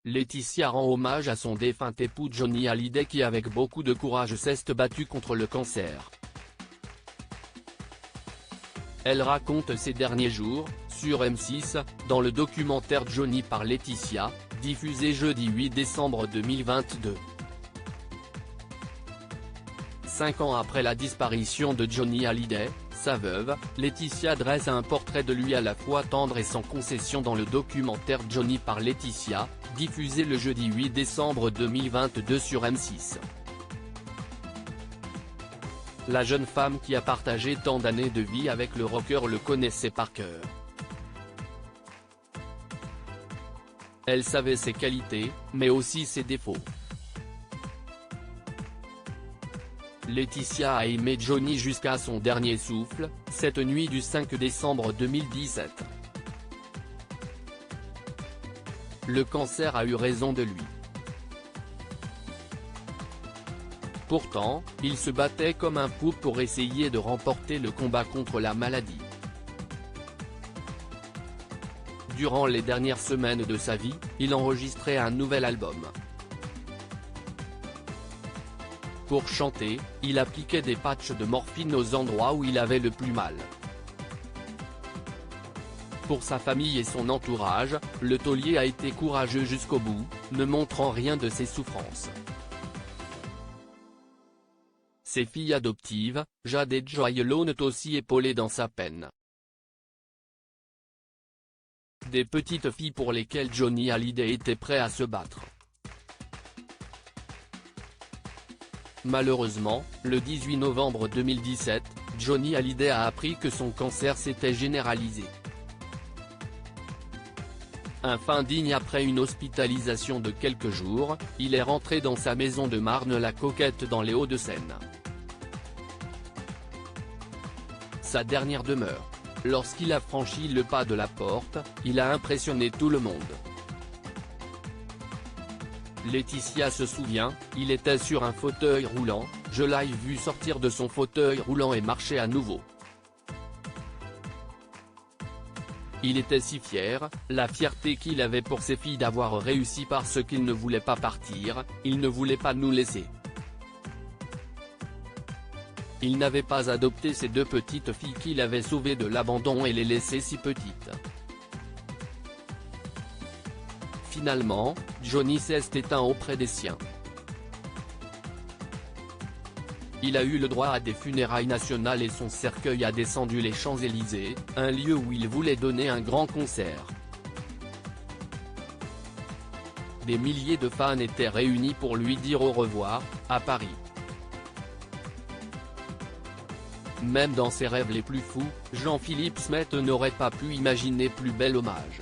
Laetitia rend hommage à son défunt époux Johnny Hallyday qui avec beaucoup de courage s'est battu contre le cancer. Elle raconte ces derniers jours, sur M6, dans le documentaire Johnny par Laetitia, diffusé jeudi 8 décembre 2022. 5 ans après la disparition de Johnny Hallyday, sa veuve, Laetitia dresse un portrait de lui à la fois tendre et sans concession dans le documentaire Johnny par Laetitia, diffusé le jeudi 8 décembre 2022 sur M6. La jeune femme qui a partagé tant d'années de vie avec le rocker le connaissait par cœur. Elle savait ses qualités, mais aussi ses défauts. Laetitia a aimé Johnny jusqu'à son dernier souffle, cette nuit du 5 décembre 2017. Le cancer a eu raison de lui. Pourtant, il se battait comme un fou pour essayer de remporter le combat contre la maladie. Durant les dernières semaines de sa vie, il enregistrait un nouvel album. Pour chanter, il appliquait des patchs de morphine aux endroits où il avait le plus mal. Pour sa famille et son entourage, le taulier a été courageux jusqu'au bout, ne montrant rien de ses souffrances. Ses filles adoptives, Jade et Joy l'ont aussi épaulé dans sa peine. Des petites filles pour lesquelles Johnny Hallyday était prêt à se battre. Malheureusement, le 18 novembre 2017, Johnny Hallyday a appris que son cancer s'était généralisé. Un fin digne après une hospitalisation de quelques jours, il est rentré dans sa maison de Marne-la-Coquette dans les Hauts-de-Seine. Sa dernière demeure. Lorsqu'il a franchi le pas de la porte, il a impressionné tout le monde. Laetitia se souvient, il était sur un fauteuil roulant, je l'ai vu sortir de son fauteuil roulant et marcher à nouveau. Il était si fier, la fierté qu'il avait pour ses filles d'avoir réussi parce qu'il ne voulait pas partir, il ne voulait pas nous laisser. Il n'avait pas adopté ces deux petites filles qu'il avait sauvées de l'abandon et les laissées si petites. Finalement, Johnny s'est éteint auprès des siens. Il a eu le droit à des funérailles nationales et son cercueil a descendu les Champs-Élysées, un lieu où il voulait donner un grand concert. Des milliers de fans étaient réunis pour lui dire au revoir, à Paris. Même dans ses rêves les plus fous, Jean-Philippe Smet n'aurait pas pu imaginer plus bel hommage.